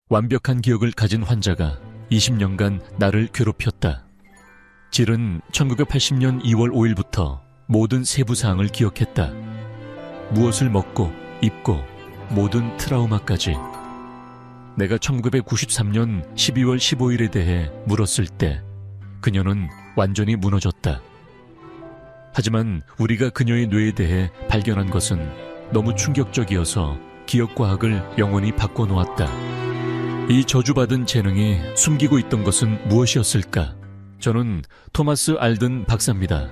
완벽한 기억을 가진 환자가 20년간 나를 괴롭혔다. 질은 1980년 2월 5일부터 모든 세부 사항을 기억했다. 무엇을 먹고 입고 모든 트라우마까지. 내가 1993년 12월 15일에 대해 물었을 때 그녀는 완전히 무너졌다. 하지만 우리가 그녀의 뇌에 대해 발견한 것은 너무 충격적이어서 기억과학을 영원히 바꿔놓았다. 이 저주받은 재능이 숨기고 있던 것은 무엇이었을까? 저는 토마스 알든 박사입니다.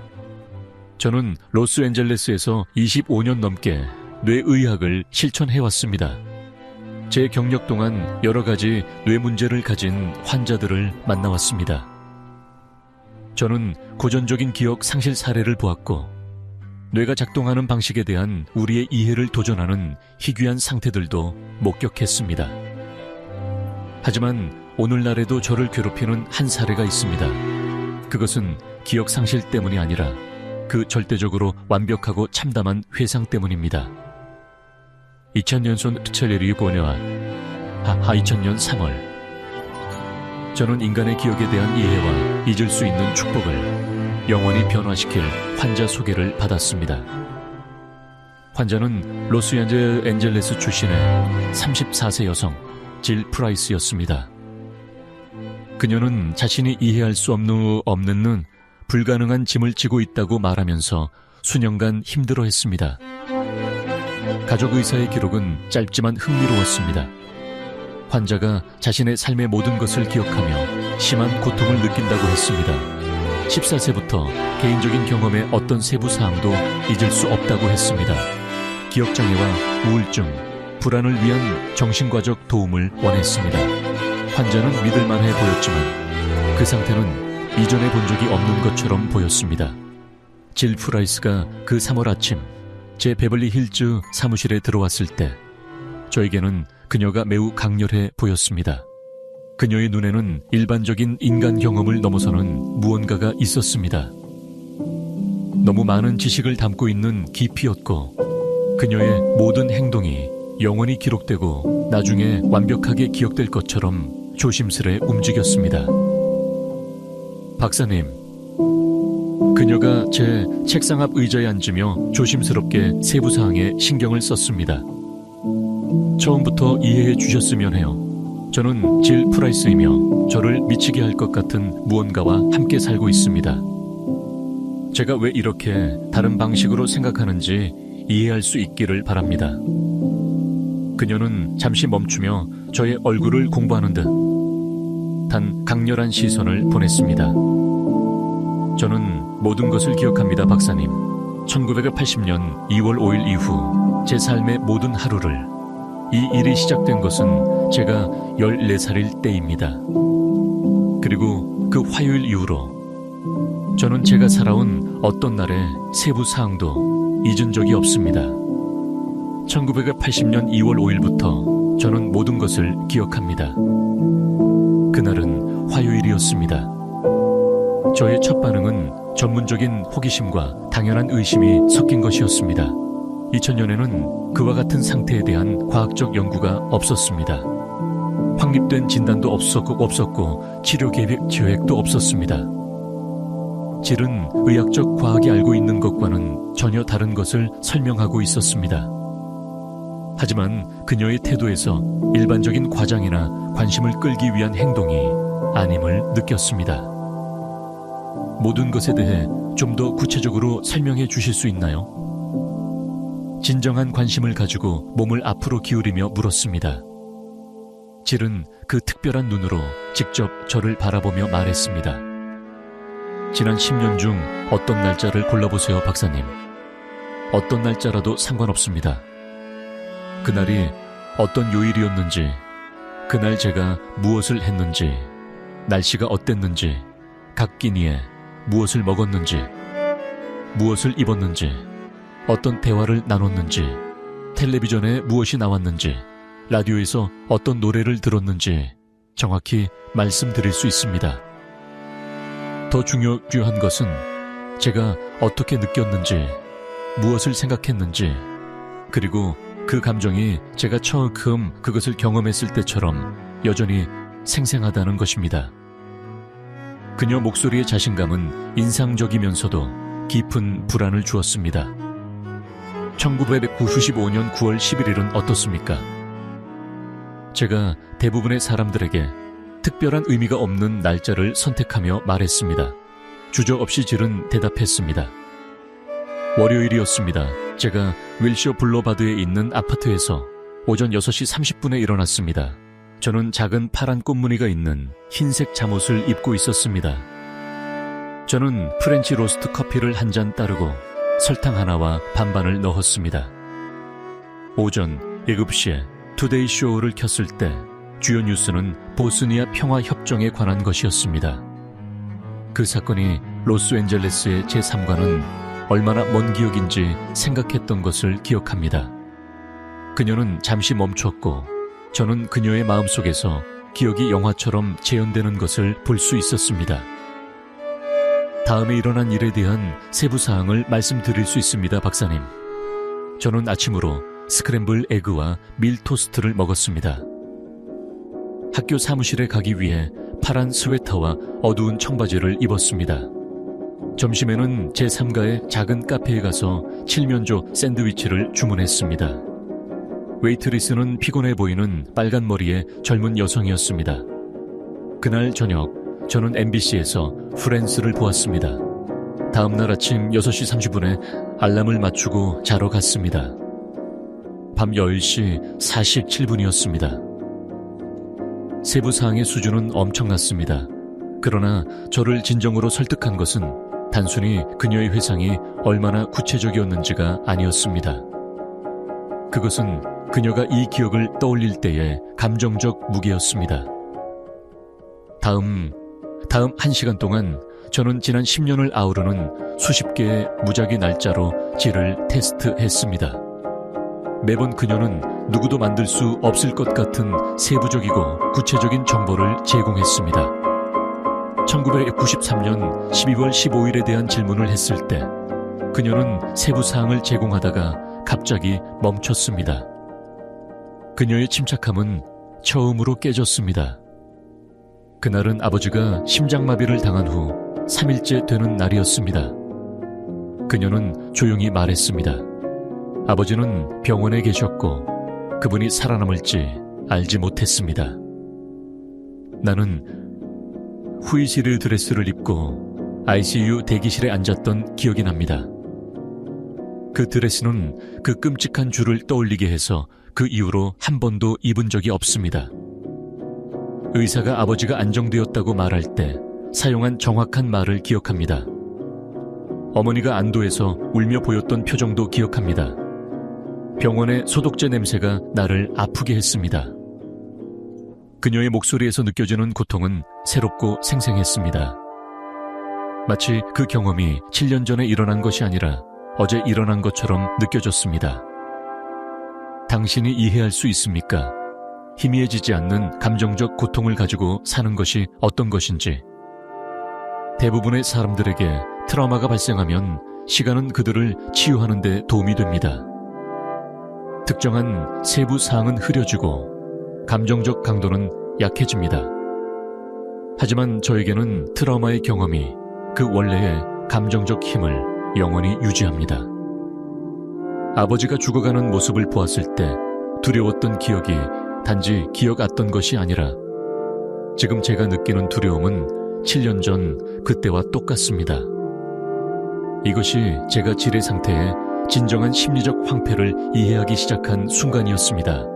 저는 로스앤젤레스에서 25년 넘게 뇌의학을 실천해왔습니다. 제 경력 동안 여러 가지 뇌 문제를 가진 환자들을 만나왔습니다. 저는 고전적인 기억 상실 사례를 보았고 뇌가 작동하는 방식에 대한 우리의 이해를 도전하는 희귀한 상태들도 목격했습니다. 하지만 오늘날에도 저를 괴롭히는 한 사례가 있습니다. 그것은 기억 상실 때문이 아니라 그 절대적으로 완벽하고 참담한 회상 때문입니다. 2000년 트첼레리 고뇌와 2000년 3월 저는 인간의 기억에 대한 이해와 잊을 수 있는 축복을 영원히 변화시킬 환자 소개를 받았습니다. 환자는 로스앤젤레스 출신의 34세 여성 질 프라이스였습니다. 그녀는 자신이 이해할 수 없는 불가능한 짐을 지고 있다고 말하면서 수년간 힘들어했습니다. 가족의사의 기록은 짧지만 흥미로웠습니다. 환자가 자신의 삶의 모든 것을 기억하며 심한 고통을 느낀다고 했습니다. 14세부터 개인적인 경험의 어떤 세부 사항도 잊을 수 없다고 했습니다. 기억장애와 우울증, 불안을 위한 정신과적 도움을 원했습니다. 환자는 믿을만해 보였지만 그 상태는 이전에 본 적이 없는 것처럼 보였습니다. 질 프라이스가 그 3월 아침 제 베벌리 힐즈 사무실에 들어왔을 때 저에게는 그녀가 매우 강렬해 보였습니다. 그녀의 눈에는 일반적인 인간 경험을 넘어서는 무언가가 있었습니다. 너무 많은 지식을 담고 있는 깊이였고 그녀의 모든 행동이 영원히 기록되고 나중에 완벽하게 기억될 것처럼 조심스레 움직였습니다. 박사님, 그녀가 제 책상 앞 의자에 앉으며 조심스럽게 세부사항에 신경을 썼습니다. 처음부터 이해해 주셨으면 해요. 저는 질 프라이스이며 저를 미치게 할 것 같은 무언가와 함께 살고 있습니다. 제가 왜 이렇게 다른 방식으로 생각하는지 이해할 수 있기를 바랍니다. 그녀는 잠시 멈추며 저의 얼굴을 공부하는 듯 단 강렬한 시선을 보냈습니다. 저는 모든 것을 기억합니다, 박사님. 1980년 2월 5일 이후 제 삶의 모든 하루를 이 일이 시작된 것은 제가 14살일 때입니다. 그리고 그 화요일 이후로 저는 제가 살아온 어떤 날의 세부 사항도 잊은 적이 없습니다. 1980년 2월 5일부터 저는 모든 것을 기억합니다. 그날은 화요일이었습니다. 저의 첫 반응은 전문적인 호기심과 당연한 의심이 섞인 것이었습니다. 2000년에는 그와 같은 상태에 대한 과학적 연구가 없었습니다. 확립된 진단도 없었고 치료 계획도 없었습니다. 질은 의학적 과학이 알고 있는 것과는 전혀 다른 것을 설명하고 있었습니다. 하지만 그녀의 태도에서 일반적인 과장이나 관심을 끌기 위한 행동이 아님을 느꼈습니다. 모든 것에 대해 좀 더 구체적으로 설명해 주실 수 있나요? 진정한 관심을 가지고 몸을 앞으로 기울이며 물었습니다. 질은 그 특별한 눈으로 직접 저를 바라보며 말했습니다. 지난 10년 중 어떤 날짜를 골라보세요, 박사님. 어떤 날짜라도 상관없습니다. 그날이 어떤 요일이었는지, 그날 제가 무엇을 했는지, 날씨가 어땠는지, 각 끼니에 무엇을 먹었는지, 무엇을 입었는지, 어떤 대화를 나눴는지, 텔레비전에 무엇이 나왔는지, 라디오에서 어떤 노래를 들었는지 정확히 말씀드릴 수 있습니다. 더 중요한 것은 제가 어떻게 느꼈는지, 무엇을 생각했는지, 그리고 그 감정이 제가 처음 그것을 경험했을 때처럼 여전히 생생하다는 것입니다. 그녀 목소리의 자신감은 인상적이면서도 깊은 불안을 주었습니다. 1995년 9월 11일은 어떻습니까? 제가 대부분의 사람들에게 특별한 의미가 없는 날짜를 선택하며 말했습니다. 주저없이 질은 대답했습니다. 월요일이었습니다. 제가 윌셔 블러바드에 있는 아파트에서 오전 6시 30분에 일어났습니다. 저는 작은 파란 꽃무늬가 있는 흰색 잠옷을 입고 있었습니다. 저는 프렌치 로스트 커피를 한 잔 따르고 설탕 하나와 반반을 넣었습니다. 오전 7시에 투데이 쇼를 켰을 때 주요 뉴스는 보스니아 평화협정에 관한 것이었습니다. 그 사건이 로스앤젤레스의 제3과는 얼마나 먼 기억인지 생각했던 것을 기억합니다. 그녀는 잠시 멈췄고 저는 그녀의 마음속에서 기억이 영화처럼 재현되는 것을 볼 수 있었습니다. 다음에 일어난 일에 대한 세부 사항을 말씀드릴 수 있습니다, 박사님. 저는 아침으로 스크램블 에그와 밀 토스트를 먹었습니다. 학교 사무실에 가기 위해 파란 스웨터와 어두운 청바지를 입었습니다. 점심에는 제3가의 작은 카페에 가서 칠면조 샌드위치를 주문했습니다. 웨이트리스는 피곤해 보이는 빨간 머리의 젊은 여성이었습니다. 그날 저녁 저는 MBC에서 프렌즈를 보았습니다. 다음날 아침 6시 30분에 알람을 맞추고 자러 갔습니다. 밤 10시 47분이었습니다. 세부사항의 수준은 엄청났습니다. 그러나 저를 진정으로 설득한 것은 단순히 그녀의 회상이 얼마나 구체적이었는지가 아니었습니다. 그것은 그녀가 이 기억을 떠올릴 때의 감정적 무게였습니다. 다음 1시간 동안 저는 지난 10년을 아우르는 수십 개의 무작위 날짜로 질을 테스트했습니다. 매번 그녀는 누구도 만들 수 없을 것 같은 세부적이고 구체적인 정보를 제공했습니다. 1993년 12월 15일에 대한 질문을 했을 때 그녀는 세부사항을 제공하다가 갑자기 멈췄습니다. 그녀의 침착함은 처음으로 깨졌습니다. 그날은 아버지가 심장마비를 당한 후 3일째 되는 날이었습니다. 그녀는 조용히 말했습니다. 아버지는 병원에 계셨고 그분이 살아남을지 알지 못했습니다. 나는 후이시르 드레스를 입고 ICU 대기실에 앉았던 기억이 납니다. 그 드레스는 그 끔찍한 줄을 떠올리게 해서 그 이후로 한 번도 입은 적이 없습니다. 의사가 아버지가 안정되었다고 말할 때 사용한 정확한 말을 기억합니다. 어머니가 안도해서 울며 보였던 표정도 기억합니다. 병원의 소독제 냄새가 나를 아프게 했습니다. 그녀의 목소리에서 느껴지는 고통은 새롭고 생생했습니다. 마치 그 경험이 7년 전에 일어난 것이 아니라 어제 일어난 것처럼 느껴졌습니다. 당신이 이해할 수 있습니까? 희미해지지 않는 감정적 고통을 가지고 사는 것이 어떤 것인지. 대부분의 사람들에게 트라우마가 발생하면 시간은 그들을 치유하는 데 도움이 됩니다. 특정한 세부 사항은 흐려지고 감정적 강도는 약해집니다. 하지만 저에게는 트라우마의 경험이 그 원래의 감정적 힘을 영원히 유지합니다. 아버지가 죽어가는 모습을 보았을 때 두려웠던 기억이 단지 기억 같던 것이 아니라 지금 제가 느끼는 두려움은 7년 전 그때와 똑같습니다. 이것이 제가 질의 상태에 진정한 심리적 황폐를 이해하기 시작한 순간이었습니다.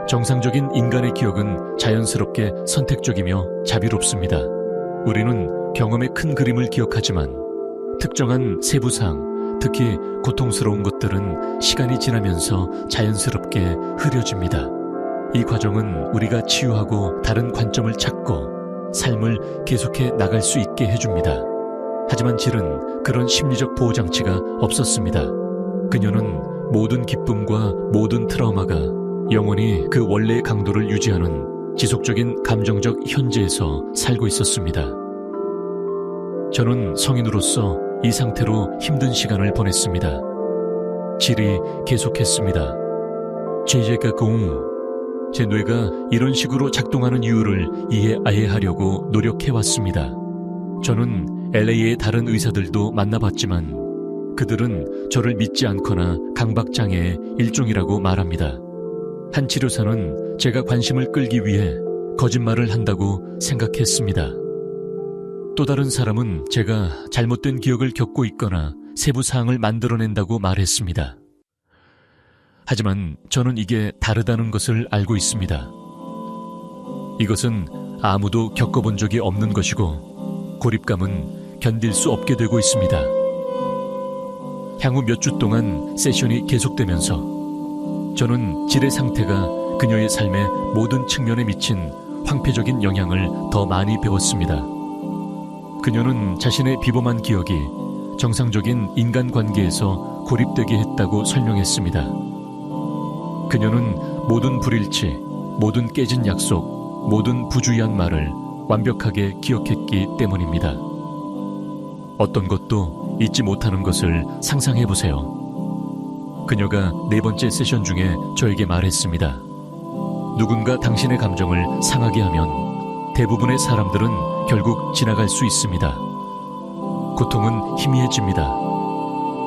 정상적인 인간의 기억은 자연스럽게 선택적이며 자비롭습니다. 우리는 경험의 큰 그림을 기억하지만 특정한 세부사항, 특히 고통스러운 것들은 시간이 지나면서 자연스럽게 흐려집니다. 이 과정은 우리가 치유하고 다른 관점을 찾고 삶을 계속해 나갈 수 있게 해줍니다. 하지만 질은 그런 심리적 보호장치가 없었습니다. 그녀는 모든 기쁨과 모든 트라우마가 영원히 그 원래의 강도를 유지하는 지속적인 감정적 현재에서 살고 있었습니다. 저는 성인으로서 이 상태로 힘든 시간을 보냈습니다. 질이 계속했습니다. 제제가 공 제 뇌가 이런 식으로 작동하는 이유를 이해하려고 노력해왔습니다. 저는 LA의 다른 의사들도 만나봤지만 그들은 저를 믿지 않거나 강박장애의 일종이라고 말합니다. 한 치료사는 제가 관심을 끌기 위해 거짓말을 한다고 생각했습니다. 또 다른 사람은 제가 잘못된 기억을 겪고 있거나 세부 사항을 만들어낸다고 말했습니다. 하지만 저는 이게 다르다는 것을 알고 있습니다. 이것은 아무도 겪어본 적이 없는 것이고 고립감은 견딜 수 없게 되고 있습니다. 향후 몇 주 동안 세션이 계속되면서 저는 질의 상태가 그녀의 삶의 모든 측면에 미친 황폐적인 영향을 더 많이 배웠습니다. 그녀는 자신의 비범한 기억이 정상적인 인간관계에서 고립되게 했다고 설명했습니다. 그녀는 모든 불일치, 모든 깨진 약속, 모든 부주의한 말을 완벽하게 기억했기 때문입니다. 어떤 것도 잊지 못하는 것을 상상해보세요. 그녀가 4번째 세션 중에 저에게 말했습니다. 누군가 당신의 감정을 상하게 하면 대부분의 사람들은 결국 지나갈 수 있습니다. 고통은 희미해집니다.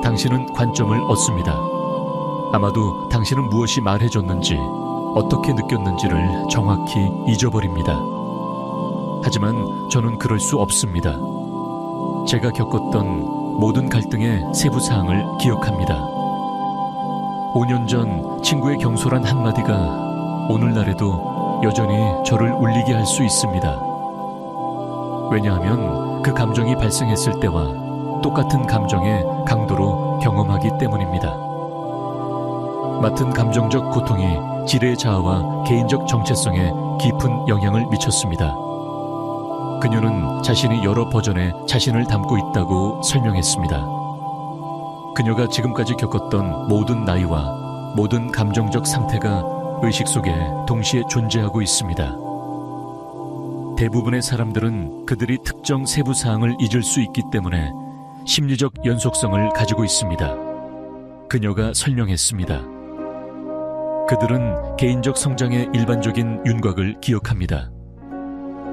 당신은 관점을 얻습니다. 아마도 당신은 무엇이 말해줬는지, 어떻게 느꼈는지를 정확히 잊어버립니다. 하지만 저는 그럴 수 없습니다. 제가 겪었던 모든 갈등의 세부 사항을 기억합니다. 5년 전 친구의 경솔한 한마디가 오늘날에도 여전히 저를 울리게 할 수 있습니다. 왜냐하면 그 감정이 발생했을 때와 똑같은 감정의 강도로 경험하기 때문입니다. 맡은 감정적 고통이 질의 자아와 개인적 정체성에 깊은 영향을 미쳤습니다. 그녀는 자신이 여러 버전의 자신을 담고 있다고 설명했습니다. 그녀가 지금까지 겪었던 모든 나이와 모든 감정적 상태가 의식 속에 동시에 존재하고 있습니다. 대부분의 사람들은 그들이 특정 세부 사항을 잊을 수 있기 때문에 심리적 연속성을 가지고 있습니다. 그녀가 설명했습니다. 그들은 개인적 성장의 일반적인 윤곽을 기억합니다.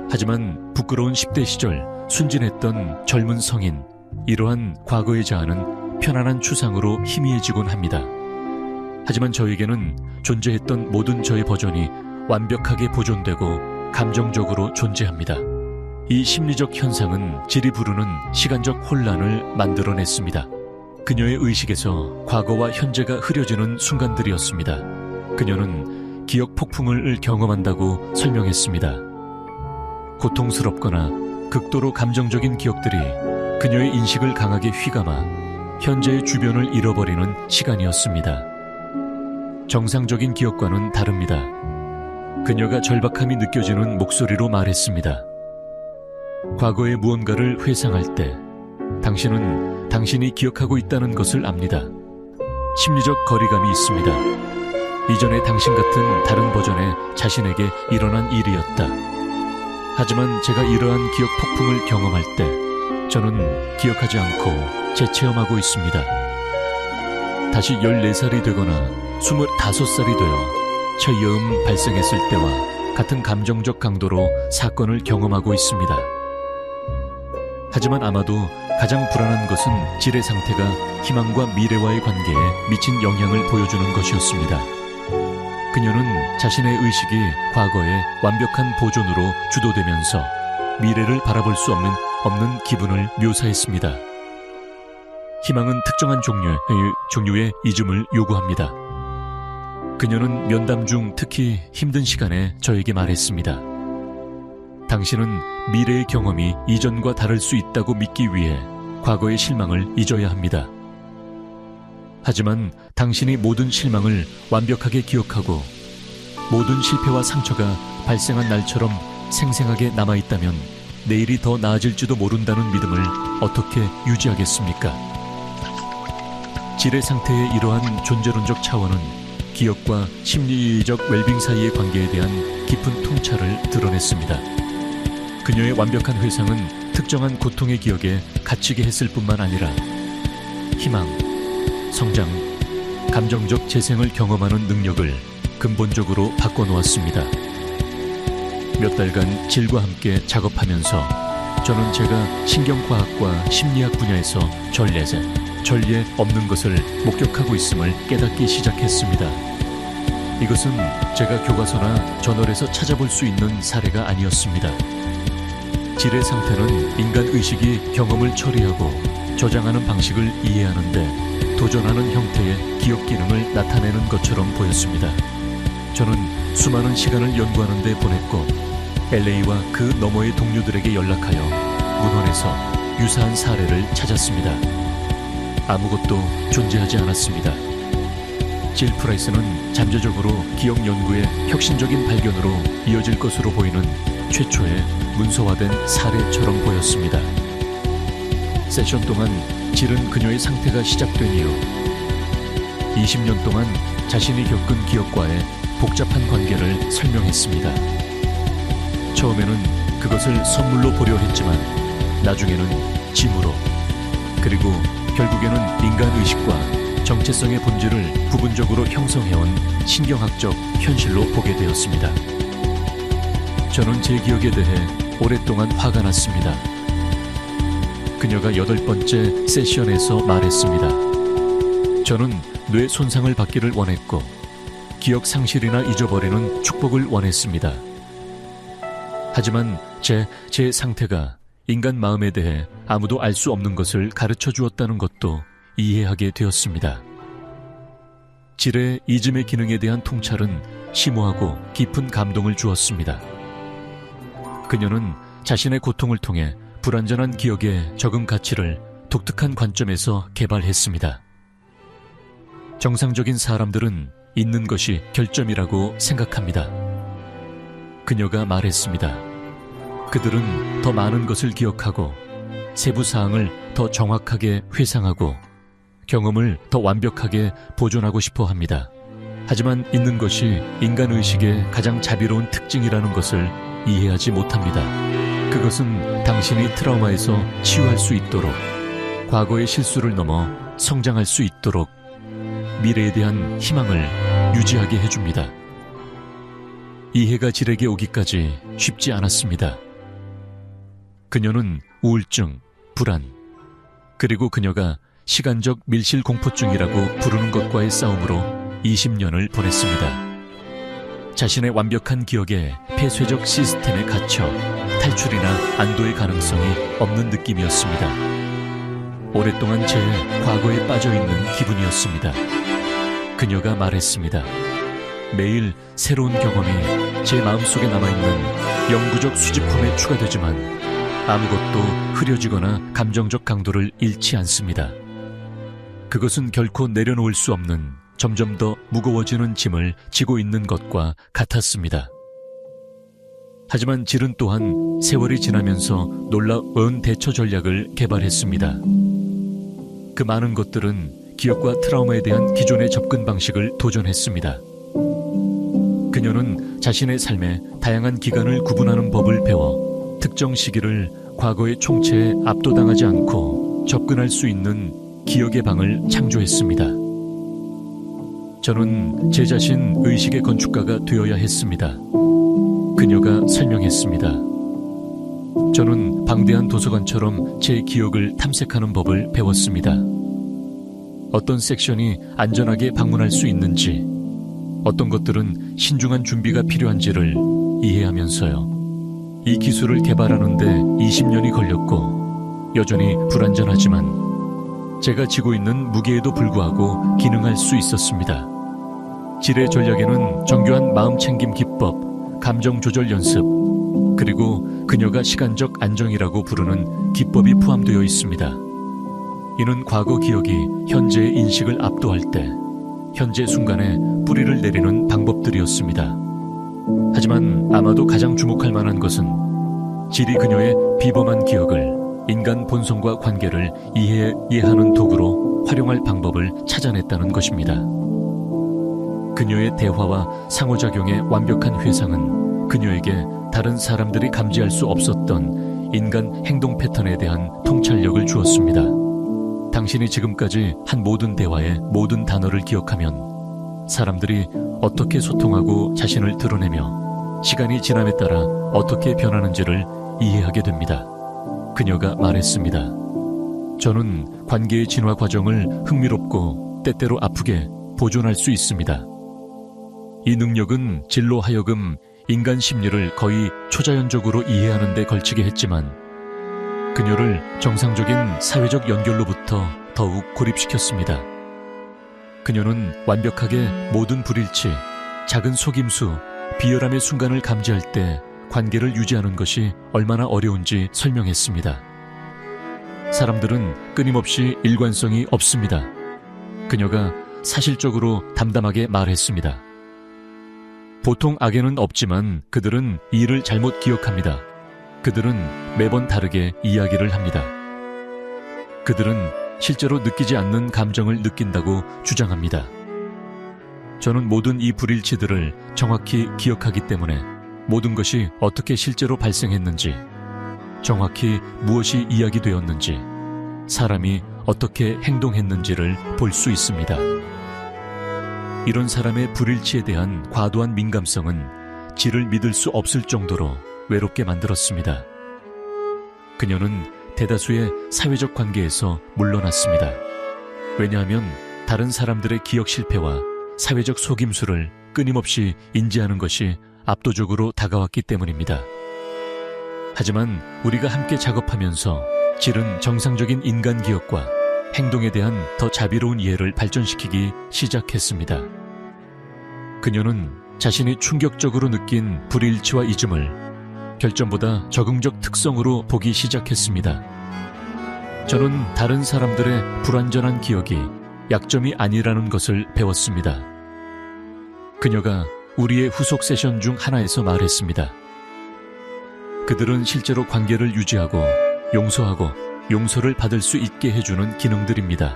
하지만 부끄러운 10대 시절 순진했던 젊은 성인, 이러한 과거의 자아는 편안한 추상으로 희미해지곤 합니다. 하지만 저에게는 존재했던 모든 저의 버전이 완벽하게 보존되고 감정적으로 존재합니다. 이 심리적 현상은 질이 부르는 시간적 혼란을 만들어냈습니다. 그녀의 의식에서 과거와 현재가 흐려지는 순간들이었습니다. 그녀는 기억 폭풍을 경험한다고 설명했습니다. 고통스럽거나 극도로 감정적인 기억들이 그녀의 인식을 강하게 휘감아 현재의 주변을 잃어버리는 시간이었습니다. 정상적인 기억과는 다릅니다. 그녀가 절박함이 느껴지는 목소리로 말했습니다. 과거의 무언가를 회상할 때 당신은 당신이 기억하고 있다는 것을 압니다. 심리적 거리감이 있습니다. 이전의 당신 같은 다른 버전의 자신에게 일어난 일이었다. 하지만 제가 이러한 기억 폭풍을 경험할 때 저는 기억하지 않고 재체험하고 있습니다. 다시 14살이 되거나 25살이 되어 처여음 발생했을 때와 같은 감정적 강도로 사건을 경험하고 있습니다. 하지만 아마도 가장 불안한 것은 질의 상태가 희망과 미래와의 관계에 미친 영향을 보여주는 것이었습니다. 그녀는 자신의 의식이 과거의 완벽한 보존으로 주도되면서 미래를 바라볼 수 없는 기분을 묘사했습니다. 희망은 특정한 종류의 잊음을 요구합니다. 그녀는 면담 중 특히 힘든 시간에 저에게 말했습니다. 당신은 미래의 경험이 이전과 다를 수 있다고 믿기 위해 과거의 실망을 잊어야 합니다. 하지만 당신이 모든 실망을 완벽하게 기억하고 모든 실패와 상처가 발생한 날처럼 생생하게 남아있다면 내일이 더 나아질지도 모른다는 믿음을 어떻게 유지하겠습니까? 질의 상태의 이러한 존재론적 차원은 기억과 심리적 웰빙 사이의 관계에 대한 깊은 통찰을 드러냈습니다. 그녀의 완벽한 회상은 특정한 고통의 기억에 갇히게 했을 뿐만 아니라 희망, 성장, 감정적 재생을 경험하는 능력을 근본적으로 바꿔놓았습니다. 몇 달간 질과 함께 작업하면서 저는 제가 신경과학과 심리학 분야에서 전례 없는 것을 목격하고 있음을 깨닫기 시작했습니다. 이것은 제가 교과서나 저널에서 찾아볼 수 있는 사례가 아니었습니다. 질의 상태는 인간 의식이 경험을 처리하고 저장하는 방식을 이해하는데 도전하는 형태의 기억 기능을 나타내는 것처럼 보였습니다. 저는 수많은 시간을 연구하는 데 보냈고 LA와 그 너머의 동료들에게 연락하여 문헌에서 유사한 사례를 찾았습니다. 아무것도 존재하지 않았습니다. 질 프라이스는 잠재적으로 기억 연구의 혁신적인 발견으로 이어질 것으로 보이는 최초의 문서화된 사례처럼 보였습니다. 세션 동안 질은 그녀의 상태가 시작된 이후 20년 동안 자신이 겪은 기억과의 복잡한 관계를 설명했습니다. 처음에는 그것을 선물로 보려 했지만 나중에는 짐으로, 그리고 결국에는 인간 의식과 정체성의 본질을 부분적으로 형성해온 신경학적 현실로 보게 되었습니다. 저는 제 기억에 대해 오랫동안 화가 났습니다. 그녀가 8번째 세션에서 말했습니다. 저는 뇌 손상을 받기를 원했고 기억 상실이나 잊어버리는 축복을 원했습니다. 하지만 제 상태가 인간 마음에 대해 아무도 알 수 없는 것을 가르쳐 주었다는 것도 이해하게 되었습니다. 질의 이즘의 기능에 대한 통찰은 심오하고 깊은 감동을 주었습니다. 그녀는 자신의 고통을 통해 불완전한 기억의 적응 가치를 독특한 관점에서 개발했습니다. 정상적인 사람들은 있는 것이 결점이라고 생각합니다. 그녀가 말했습니다. 그들은 더 많은 것을 기억하고 세부 사항을 더 정확하게 회상하고 경험을 더 완벽하게 보존하고 싶어 합니다. 하지만 있는 것이 인간 의식의 가장 자비로운 특징이라는 것을 이해하지 못합니다. 그것은 당신이 트라우마에서 치유할 수 있도록, 과거의 실수를 넘어 성장할 수 있도록 미래에 대한 희망을 유지하게 해줍니다. 이해가 질에게 오기까지 쉽지 않았습니다. 그녀는 우울증, 불안, 그리고 그녀가 시간적 밀실공포증이라고 부르는 것과의 싸움으로 20년을 보냈습니다. 자신의 완벽한 기억에 폐쇄적 시스템에 갇혀 탈출이나 안도의 가능성이 없는 느낌이었습니다. 오랫동안 제 과거에 빠져있는 기분이었습니다. 그녀가 말했습니다. 매일 새로운 경험이 제 마음속에 남아있는 영구적 수집품에 추가되지만 아무것도 흐려지거나 감정적 강도를 잃지 않습니다. 그것은 결코 내려놓을 수 없는 점점 더 무거워지는 짐을 지고 있는 것과 같았습니다. 하지만 질은 또한 세월이 지나면서 놀라운 대처 전략을 개발했습니다. 그 많은 것들은 기억과 트라우마에 대한 기존의 접근 방식을 도전했습니다. 그녀는 자신의 삶의 다양한 기간을 구분하는 법을 배워 특정 시기를 과거의 총체에 압도당하지 않고 접근할 수 있는 기억의 방을 창조했습니다. 저는 제 자신 의식의 건축가가 되어야 했습니다. 그녀가 설명했습니다. 저는 방대한 도서관처럼 제 기억을 탐색하는 법을 배웠습니다. 어떤 섹션이 안전하게 방문할 수 있는지, 어떤 것들은 신중한 준비가 필요한지를 이해하면서요. 이 기술을 개발하는데 20년이 걸렸고 여전히 불완전하지만 제가 지고 있는 무게에도 불구하고 기능할 수 있었습니다. 질의 전략에는 정교한 마음챙김 기법, 감정 조절 연습, 그리고 그녀가 시간적 안정이라고 부르는 기법이 포함되어 있습니다. 이는 과거 기억이 현재의 인식을 압도할 때 현재 순간에 뿌리를 내리는 방법들이었습니다. 하지만 아마도 가장 주목할 만한 것은 질이 그녀의 비범한 기억을 인간 본성과 관계를 이해하는 도구로 활용할 방법을 찾아냈다는 것입니다. 그녀의 대화와 상호작용의 완벽한 회상은 그녀에게 다른 사람들이 감지할 수 없었던 인간 행동 패턴에 대한 통찰력을 주었습니다. 당신이 지금까지 한 모든 대화의 모든 단어를 기억하면 사람들이 어떻게 소통하고 자신을 드러내며 시간이 지남에 따라 어떻게 변하는지를 이해하게 됩니다. 그녀가 말했습니다. 저는 관계의 진화 과정을 흥미롭고 때때로 아프게 보존할 수 있습니다. 이 능력은 질로 하여금 인간 심리를 거의 초자연적으로 이해하는 데 걸치게 했지만 그녀를 정상적인 사회적 연결로부터 더욱 고립시켰습니다. 그녀는 완벽하게 모든 불일치, 작은 속임수, 비열함의 순간을 감지할 때 관계를 유지하는 것이 얼마나 어려운지 설명했습니다. 사람들은 끊임없이 일관성이 없습니다. 그녀가 사실적으로 담담하게 말했습니다. 보통 악에는 없지만 그들은 일을 잘못 기억합니다. 그들은 매번 다르게 이야기를 합니다. 그들은 실제로 느끼지 않는 감정을 느낀다고 주장합니다. 저는 모든 이 불일치들을 정확히 기억하기 때문에 모든 것이 어떻게 실제로 발생했는지, 정확히 무엇이 이야기되었는지, 사람이 어떻게 행동했는지를 볼 수 있습니다. 이런 사람의 불일치에 대한 과도한 민감성은 지를 믿을 수 없을 정도로 외롭게 만들었습니다. 그녀는 대다수의 사회적 관계에서 물러났습니다. 왜냐하면 다른 사람들의 기억 실패와 사회적 속임수를 끊임없이 인지하는 것이 압도적으로 다가왔기 때문입니다. 하지만 우리가 함께 작업하면서 질은 정상적인 인간 기억과 행동에 대한 더 자비로운 이해를 발전시키기 시작했습니다. 그녀는 자신이 충격적으로 느낀 불일치와 이즘을 결점보다 적응적 특성으로 보기 시작했습니다. 저는 다른 사람들의 불완전한 기억이 약점이 아니라는 것을 배웠습니다. 그녀가 우리의 후속 세션 중 하나에서 말했습니다. 그들은 실제로 관계를 유지하고 용서하고 용서를 받을 수 있게 해주는 기능들입니다.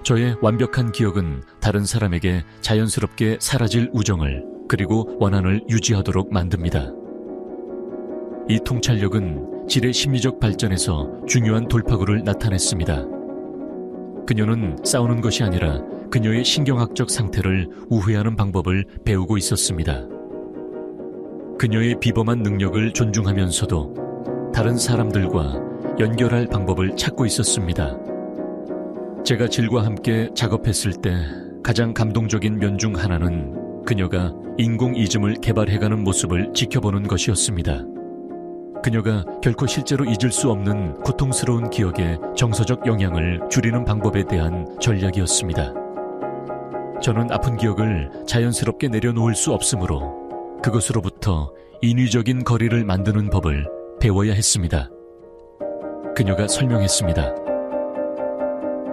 저의 완벽한 기억은 다른 사람에게 자연스럽게 사라질 우정을 그리고 원한을 유지하도록 만듭니다. 이 통찰력은 질의 심리적 발전에서 중요한 돌파구를 나타냈습니다. 그녀는 싸우는 것이 아니라 그녀의 신경학적 상태를 우회하는 방법을 배우고 있었습니다. 그녀의 비범한 능력을 존중하면서도 다른 사람들과 연결할 방법을 찾고 있었습니다. 제가 질과 함께 작업했을 때 가장 감동적인 면 중 하나는 그녀가 인공이즘을 개발해가는 모습을 지켜보는 것이었습니다. 그녀가 결코 실제로 잊을 수 없는 고통스러운 기억의 정서적 영향을 줄이는 방법에 대한 전략이었습니다. 저는 아픈 기억을 자연스럽게 내려놓을 수 없으므로 그것으로부터 인위적인 거리를 만드는 법을 배워야 했습니다. 그녀가 설명했습니다.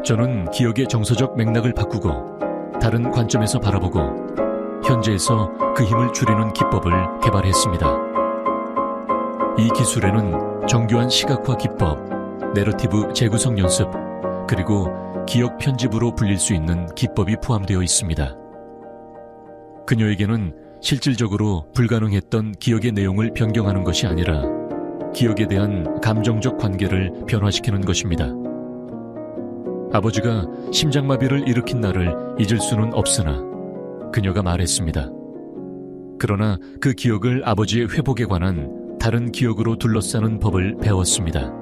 저는 기억의 정서적 맥락을 바꾸고 다른 관점에서 바라보고 현재에서 그 힘을 줄이는 기법을 개발했습니다. 이 기술에는 정교한 시각화 기법, 내러티브 재구성 연습, 그리고 기억 편집으로 불릴 수 있는 기법이 포함되어 있습니다. 그녀에게는 실질적으로 불가능했던 기억의 내용을 변경하는 것이 아니라 기억에 대한 감정적 관계를 변화시키는 것입니다. 아버지가 심장마비를 일으킨 날을 잊을 수는 없으나 그녀가 말했습니다. 그러나 그 기억을 아버지의 회복에 관한 다른 기억으로 둘러싸는 법을 배웠습니다.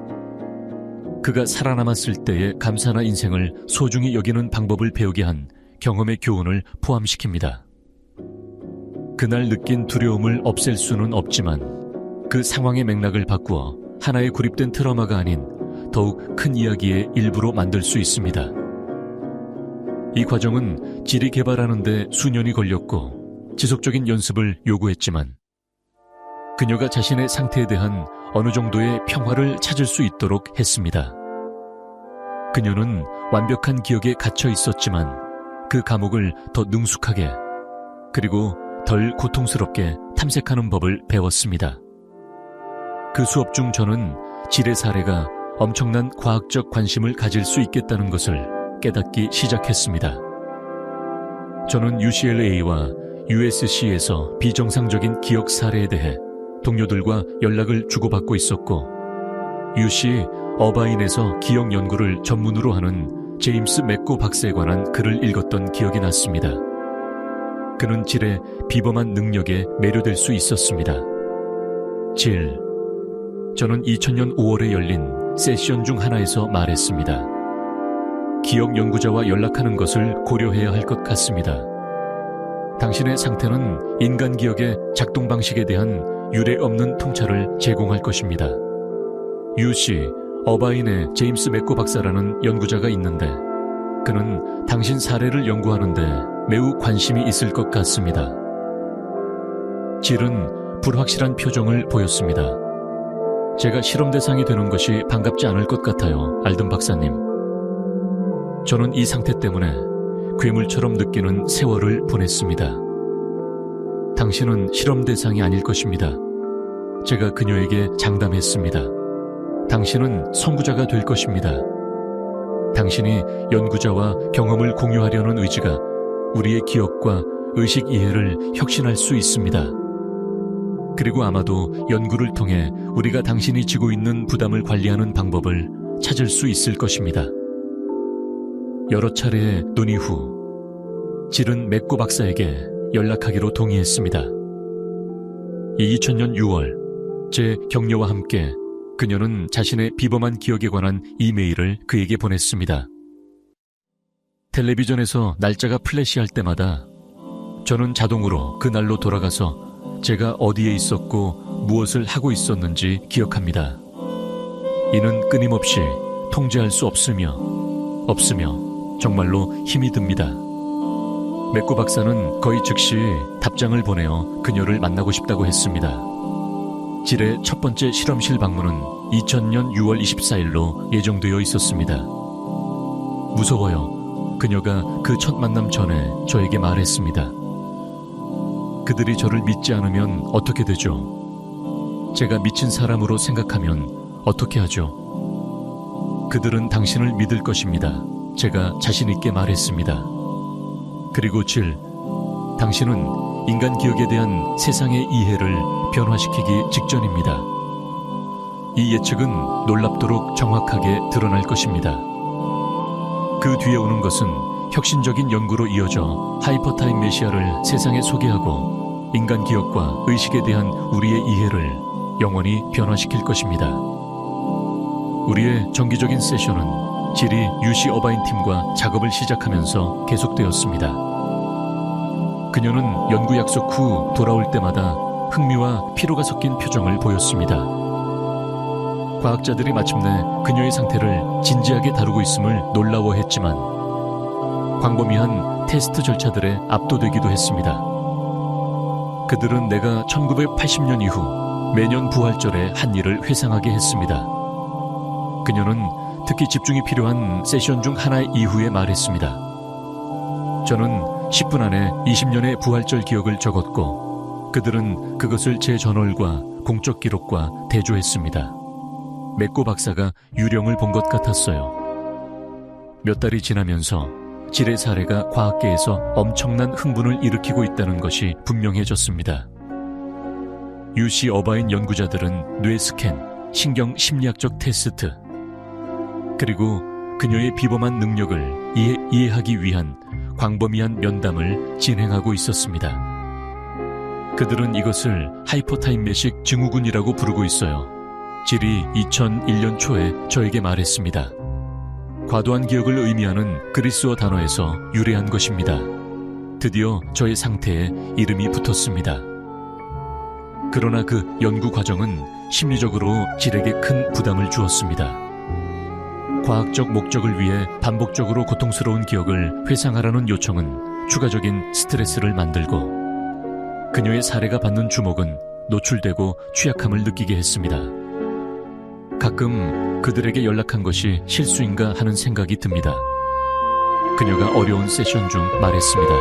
그가 살아남았을 때의 감사나 인생을 소중히 여기는 방법을 배우게 한 경험의 교훈을 포함시킵니다. 그날 느낀 두려움을 없앨 수는 없지만 그 상황의 맥락을 바꾸어 하나의 고립된 트라우마가 아닌 더욱 큰 이야기의 일부로 만들 수 있습니다. 이 과정은 질이 개발하는 데 수년이 걸렸고 지속적인 연습을 요구했지만 그녀가 자신의 상태에 대한 어느 정도의 평화를 찾을 수 있도록 했습니다. 그녀는 완벽한 기억에 갇혀 있었지만 그 감옥을 더 능숙하게 그리고 덜 고통스럽게 탐색하는 법을 배웠습니다. 그 수업 중 저는 질의 사례가 엄청난 과학적 관심을 가질 수 있겠다는 것을 깨닫기 시작했습니다. 저는 UCLA와 USC에서 비정상적인 기억 사례에 대해 동료들과 연락을 주고받고 있었고 UC 어바인에서 기억 연구를 전문으로 하는 제임스 맥고 박사에 관한 글을 읽었던 기억이 났습니다. 그는 질의 비범한 능력에 매료될 수 있었습니다. 질. 저는 2000년 5월에 열린 세션 중 하나에서 말했습니다. 기억 연구자와 연락하는 것을 고려해야 할 것 같습니다. 당신의 상태는 인간 기억의 작동 방식에 대한 유례 없는 통찰을 제공할 것입니다. UC 어바인의 제임스 맥고 박사라는 연구자가 있는데 그는 당신 사례를 연구하는데 매우 관심이 있을 것 같습니다. 질은 불확실한 표정을 보였습니다. 제가 실험 대상이 되는 것이 반갑지 않을 것 같아요, 알든 박사님. 저는 이 상태 때문에 괴물처럼 느끼는 세월을 보냈습니다. 당신은 실험 대상이 아닐 것입니다. 제가 그녀에게 장담했습니다. 당신은 선구자가 될 것입니다. 당신이 연구자와 경험을 공유하려는 의지가 우리의 기억과 의식 이해를 혁신할 수 있습니다. 그리고 아마도 연구를 통해 우리가 당신이 지고 있는 부담을 관리하는 방법을 찾을 수 있을 것입니다. 여러 차례의 논의 후 질은 맥고 박사에게 연락하기로 동의했습니다. 2000년 6월 제 격려와 함께 그녀는 자신의 비범한 기억에 관한 이메일을 그에게 보냈습니다. 텔레비전에서 날짜가 플래시할 때마다 저는 자동으로 그날로 돌아가서 제가 어디에 있었고 무엇을 하고 있었는지 기억합니다. 이는 끊임없이 통제할 수 없으며 정말로 힘이 듭니다. 맥고 박사는 거의 즉시 답장을 보내어 그녀를 만나고 싶다고 했습니다. 질의 첫 번째 실험실 방문은 2000년 6월 24일로 예정되어 있었습니다. 무서워요. 그녀가 그 첫 만남 전에 저에게 말했습니다. 그들이 저를 믿지 않으면 어떻게 되죠? 제가 미친 사람으로 생각하면 어떻게 하죠? 그들은 당신을 믿을 것입니다. 제가 자신 있게 말했습니다. 그리고 질, 당신은 인간 기억에 대한 세상의 이해를 변화시키기 직전입니다. 이 예측은 놀랍도록 정확하게 드러날 것입니다. 그 뒤에 오는 것은 혁신적인 연구로 이어져 하이퍼타임 메시아를 세상에 소개하고 인간 기억과 의식에 대한 우리의 이해를 영원히 변화시킬 것입니다. 우리의 정기적인 세션은 질이 UC 어바인 팀과 작업을 시작하면서 계속되었습니다. 그녀는 연구 약속 후 돌아올 때마다 흥미와 피로가 섞인 표정을 보였습니다. 과학자들이 마침내 그녀의 상태를 진지하게 다루고 있음을 놀라워했지만 광범위한 테스트 절차들에 압도되기도 했습니다. 그들은 내가 1980년 이후 매년 부활절에 한 일을 회상하게 했습니다. 그녀는 특히 집중이 필요한 세션 중 하나 이후에 말했습니다. 저는 10분 안에 20년의 부활절 기억을 적었고 그들은 그것을 제 저널과 공적 기록과 대조했습니다. 맥고 박사가 유령을 본 것 같았어요. 몇 달이 지나면서 질의 사례가 과학계에서 엄청난 흥분을 일으키고 있다는 것이 분명해졌습니다. UC 어바인 연구자들은 뇌 스캔, 신경 심리학적 테스트, 그리고 그녀의 비범한 능력을 이해하기 위한 광범위한 면담을 진행하고 있었습니다. 그들은 이것을 하이퍼타임매식 증후군이라고 부르고 있어요. 질이 2001년 초에 저에게 말했습니다. 과도한 기억을 의미하는 그리스어 단어에서 유래한 것입니다. 드디어 저의 상태에 이름이 붙었습니다. 그러나 그 연구 과정은 심리적으로 질에게 큰 부담을 주었습니다. 과학적 목적을 위해 반복적으로 고통스러운 기억을 회상하라는 요청은 추가적인 스트레스를 만들고 그녀의 사례가 받는 주목은 노출되고 취약함을 느끼게 했습니다. 가끔 그들에게 연락한 것이 실수인가 하는 생각이 듭니다. 그녀가 어려운 세션 중 말했습니다.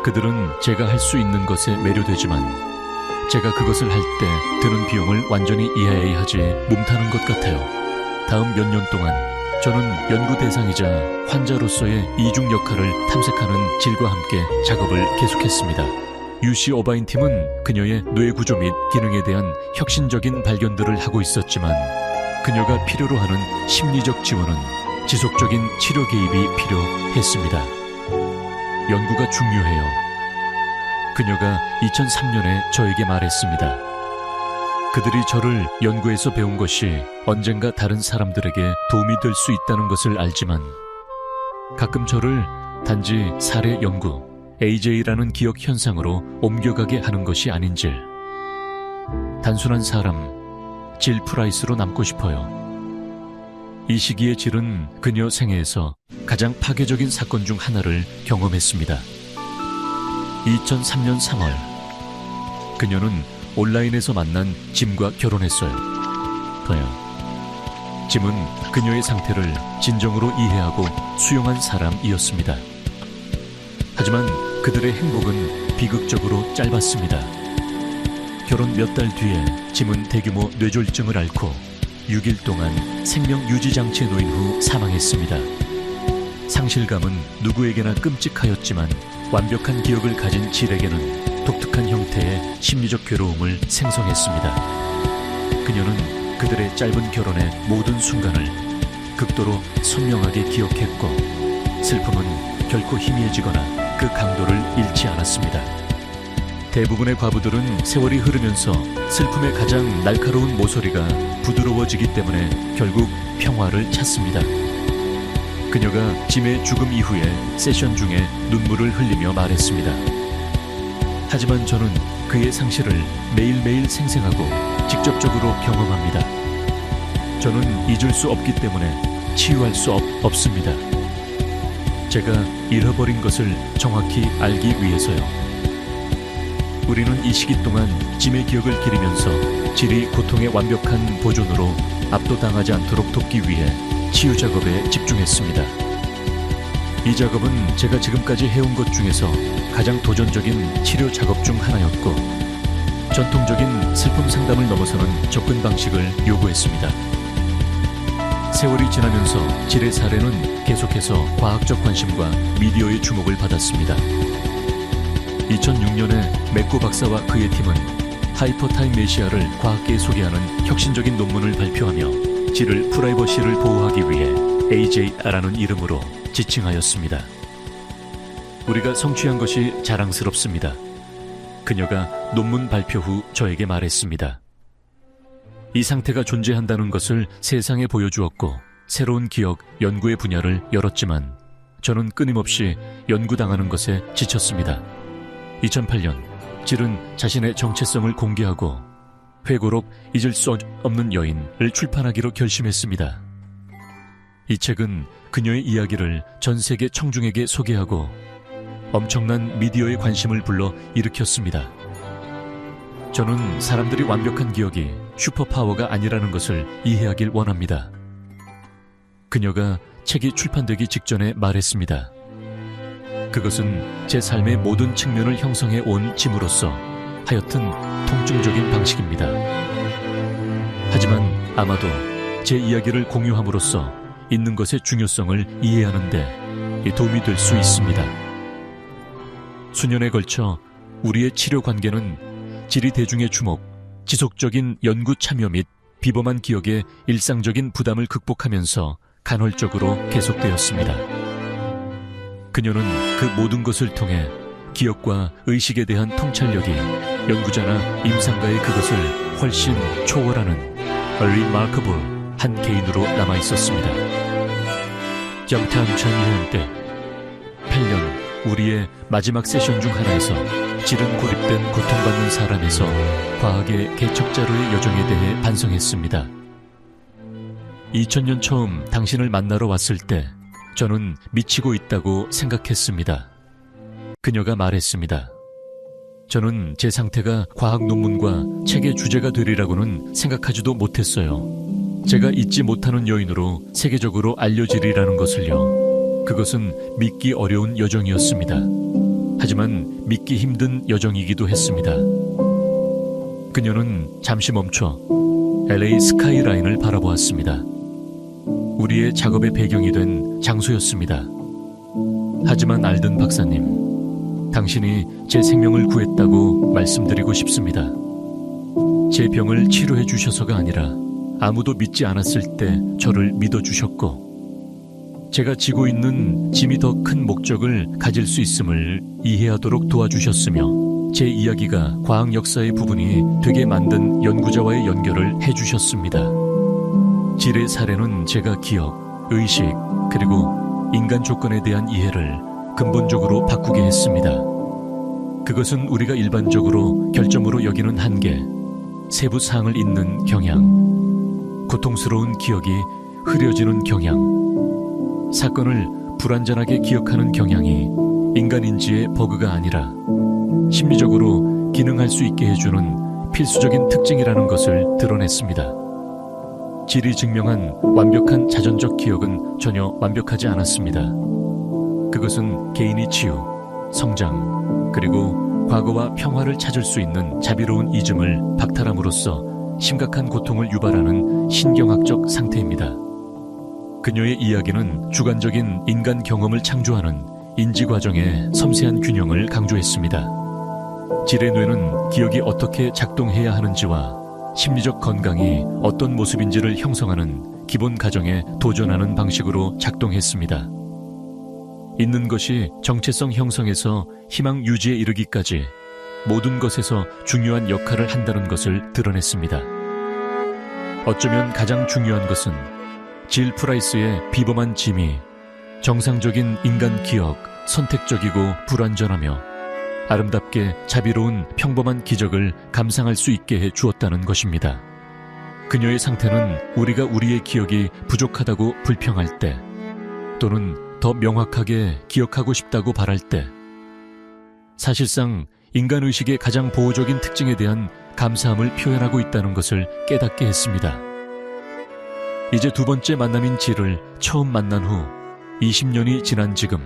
그들은 제가 할 수 있는 것에 매료되지만 제가 그것을 할 때 드는 비용을 완전히 이해해야 하지 몸타는 것 같아요. 다음 몇 년 동안 저는 연구 대상이자 환자로서의 이중 역할을 탐색하는 질과 함께 작업을 계속했습니다. UC 어바인 팀은 그녀의 뇌 구조 및 기능에 대한 혁신적인 발견들을 하고 있었지만 그녀가 필요로 하는 심리적 지원은 지속적인 치료 개입이 필요했습니다. 연구가 중요해요. 그녀가 2003년에 저에게 말했습니다. 그들이 저를 연구에서 배운 것이 언젠가 다른 사람들에게 도움이 될 수 있다는 것을 알지만 가끔 저를 단지 사례 연구, AJ라는 기억 현상으로 옮겨가게 하는 것이 아닌지 단순한 사람, 질 프라이스로 남고 싶어요. 이 시기에 질은 그녀 생애에서 가장 파괴적인 사건 중 하나를 경험했습니다. 2003년 3월, 그녀는 온라인에서 만난 짐과 결혼했어요. 짐은 그녀의 상태를 진정으로 이해하고 수용한 사람이었습니다. 하지만 그들의 행복은 비극적으로 짧았습니다. 결혼 몇 달 뒤에 짐은 대규모 뇌졸중을 앓고 6일 동안 생명 유지 장치에 놓인 후 사망했습니다. 상실감은 누구에게나 끔찍하였지만 완벽한 기억을 가진 질에게는 독특한 형태의 심리적 괴로움을 생성했습니다. 그녀는 그들의 짧은 결혼의 모든 순간을 극도로 선명하게 기억했고 슬픔은 결코 희미해지거나 그 강도를 잃지 않았습니다. 대부분의 과부들은 세월이 흐르면서 슬픔의 가장 날카로운 모서리가 부드러워지기 때문에 결국 평화를 찾습니다. 그녀가 짐의 죽음 이후에 세션 중에 눈물을 흘리며 말했습니다. 하지만 저는 그의 상실을 매일매일 생생하고 직접적으로 경험합니다. 저는 잊을 수 없기 때문에 치유할 수 없습니다. 제가 잃어버린 것을 정확히 알기 위해서요. 우리는 이 시기 동안 짐의 기억을 기리면서 질이 고통의 완벽한 보존으로 압도당하지 않도록 돕기 위해 치유 작업에 집중했습니다. 이 작업은 제가 지금까지 해온 것 중에서 가장 도전적인 치료 작업 중 하나였고 전통적인 슬픔 상담을 넘어서는 접근 방식을 요구했습니다. 세월이 지나면서 질의 사례는 계속해서 과학적 관심과 미디어의 주목을 받았습니다. 2006년에 맥고 박사와 그의 팀은 하이퍼타임네시아를 과학계에 소개하는 혁신적인 논문을 발표하며 질을 프라이버시를 보호하기 위해 AJ라는 이름으로 지칭하였습니다. 우리가 성취한 것이 자랑스럽습니다. 그녀가 논문 발표 후 저에게 말했습니다. 이 상태가 존재한다는 것을 세상에 보여주었고 새로운 기억, 연구의 분야를 열었지만 저는 끊임없이 연구당하는 것에 지쳤습니다. 2008년, 질은 자신의 정체성을 공개하고 회고록 잊을 수 없는 여인을 출판하기로 결심했습니다. 이 책은 그녀의 이야기를 전 세계 청중에게 소개하고 엄청난 미디어의 관심을 불러 일으켰습니다. 저는 사람들이 완벽한 기억이 슈퍼파워가 아니라는 것을 이해하길 원합니다. 그녀가 책이 출판되기 직전에 말했습니다. 그것은 제 삶의 모든 측면을 형성해 온 짐으로서 하여튼 통증적인 방식입니다. 하지만 아마도 제 이야기를 공유함으로써 있는 것의 중요성을 이해하는 데 도움이 될 수 있습니다. 수년에 걸쳐 우리의 치료 관계는 질의 대중의 주목, 지속적인 연구 참여 및 비범한 기억의 일상적인 부담을 극복하면서 간헐적으로 계속되었습니다. 그녀는 그 모든 것을 통해 기억과 의식에 대한 통찰력이 연구자나 임상가의 그것을 훨씬 초월하는 remarkable 한 개인으로 남아있었습니다. 정탐 전유현 때 8년 우리의 마지막 세션 중 하나에서 질은 고립된 고통받는 사람에서 과학의 개척자로의 여정에 대해 반성했습니다. 2000년 처음 당신을 만나러 왔을 때 저는 미치고 있다고 생각했습니다. 그녀가 말했습니다. 저는 제 상태가 과학 논문과 책의 주제가 되리라고는 생각하지도 못했어요. 제가 잊지 못하는 여인으로 세계적으로 알려지리라는 것을요. 그것은 믿기 어려운 여정이었습니다. 하지만 믿기 힘든 여정이기도 했습니다. 그녀는 잠시 멈춰 LA 스카이라인을 바라보았습니다. 우리의 작업의 배경이 된 장소였습니다. 하지만 알든 박사님, 당신이 제 생명을 구했다고 말씀드리고 싶습니다. 제 병을 치료해 주셔서가 아니라 아무도 믿지 않았을 때 저를 믿어주셨고 제가 지고 있는 짐이 더 큰 목적을 가질 수 있음을 이해하도록 도와주셨으며 제 이야기가 과학 역사의 부분이 되게 만든 연구자와의 연결을 해주셨습니다. 질의 사례는 제가 기억, 의식, 그리고 인간 조건에 대한 이해를 근본적으로 바꾸게 했습니다. 그것은 우리가 일반적으로 결점으로 여기는 한계, 세부 사항을 잇는 경향, 고통스러운 기억이 흐려지는 경향, 사건을 불완전하게 기억하는 경향이 인간 인지의 버그가 아니라 심리적으로 기능할 수 있게 해주는 필수적인 특징이라는 것을 드러냈습니다. 질이 증명한 완벽한 자전적 기억은 전혀 완벽하지 않았습니다. 그것은 개인이 치유, 성장, 그리고 과거와 평화를 찾을 수 있는 자비로운 이즘을 박탈함으로써 심각한 고통을 유발하는 신경학적 상태입니다. 그녀의 이야기는 주관적인 인간 경험을 창조하는 인지 과정의 섬세한 균형을 강조했습니다. 질의 뇌는 기억이 어떻게 작동해야 하는지와 심리적 건강이 어떤 모습인지를 형성하는 기본 가정에 도전하는 방식으로 작동했습니다. 있는 것이 정체성 형성에서 희망 유지에 이르기까지 모든 것에서 중요한 역할을 한다는 것을 드러냈습니다. 어쩌면 가장 중요한 것은 질 프라이스의 비범한 짐이 정상적인 인간 기억, 선택적이고 불완전하며 아름답게 자비로운 평범한 기적을 감상할 수 있게 해 주었다는 것입니다. 그녀의 상태는 우리가 우리의 기억이 부족하다고 불평할 때, 또는 더 명확하게 기억하고 싶다고 바랄 때, 사실상 인간의식의 가장 보호적인 특징에 대한 감사함을 표현하고 있다는 것을 깨닫게 했습니다. 이제 두 번째 만남인 질을 처음 만난 후 20년이 지난 지금,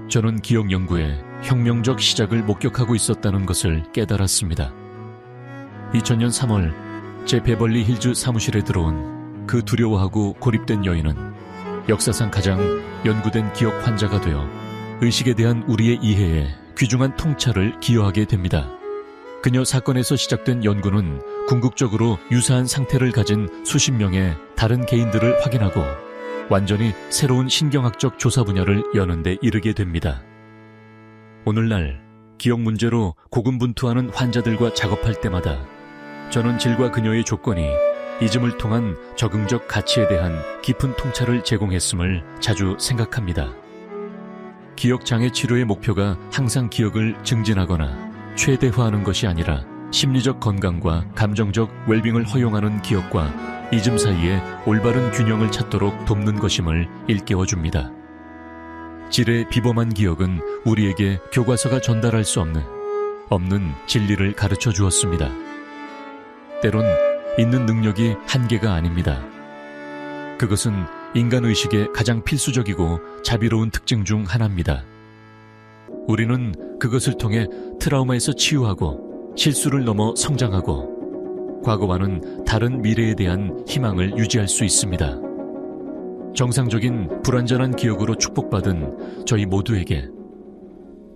저는 기억 연구의 혁명적 시작을 목격하고 있었다는 것을 깨달았습니다. 2000년 3월 제 베벌리 힐즈 사무실에 들어온 그 두려워하고 고립된 여인은 역사상 가장 연구된 기억 환자가 되어 의식에 대한 우리의 이해에 귀중한 통찰을 기여하게 됩니다. 그녀 사건에서 시작된 연구는 궁극적으로 유사한 상태를 가진 수십 명의 다른 개인들을 확인하고 완전히 새로운 신경학적 조사 분야를 여는 데 이르게 됩니다. 오늘날 기억 문제로 고군분투하는 환자들과 작업할 때마다 저는 질과 그녀의 조건이 이즘을 통한 적응적 가치에 대한 깊은 통찰을 제공했음을 자주 생각합니다. 기억장애 치료의 목표가 항상 기억을 증진하거나 최대화하는 것이 아니라 심리적 건강과 감정적 웰빙을 허용하는 기억과 이즘 사이에 올바른 균형을 찾도록 돕는 것임을 일깨워줍니다. 질의 비범한 기억은 우리에게 교과서가 전달할 수 없는 진리를 가르쳐 주었습니다. 때론 있는 능력이 한계가 아닙니다. 그것은 인간의식의 가장 필수적이고 자비로운 특징 중 하나입니다. 우리는 그것을 통해 트라우마에서 치유하고 실수를 넘어 성장하고 과거와는 다른 미래에 대한 희망을 유지할 수 있습니다. 정상적인 불완전한 기억으로 축복받은 저희 모두에게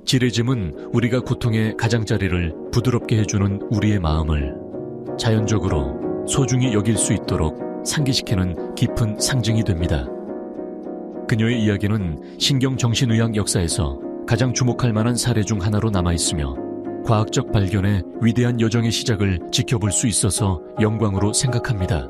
질의 짐은 우리가 고통의 가장자리를 부드럽게 해주는 우리의 마음을 자연적으로 소중히 여길 수 있도록 상기시키는 깊은 상징이 됩니다. 그녀의 이야기는 신경정신의학 역사에서 가장 주목할 만한 사례 중 하나로 남아있으며 과학적 발견의 위대한 여정의 시작을 지켜볼 수 있어서 영광으로 생각합니다.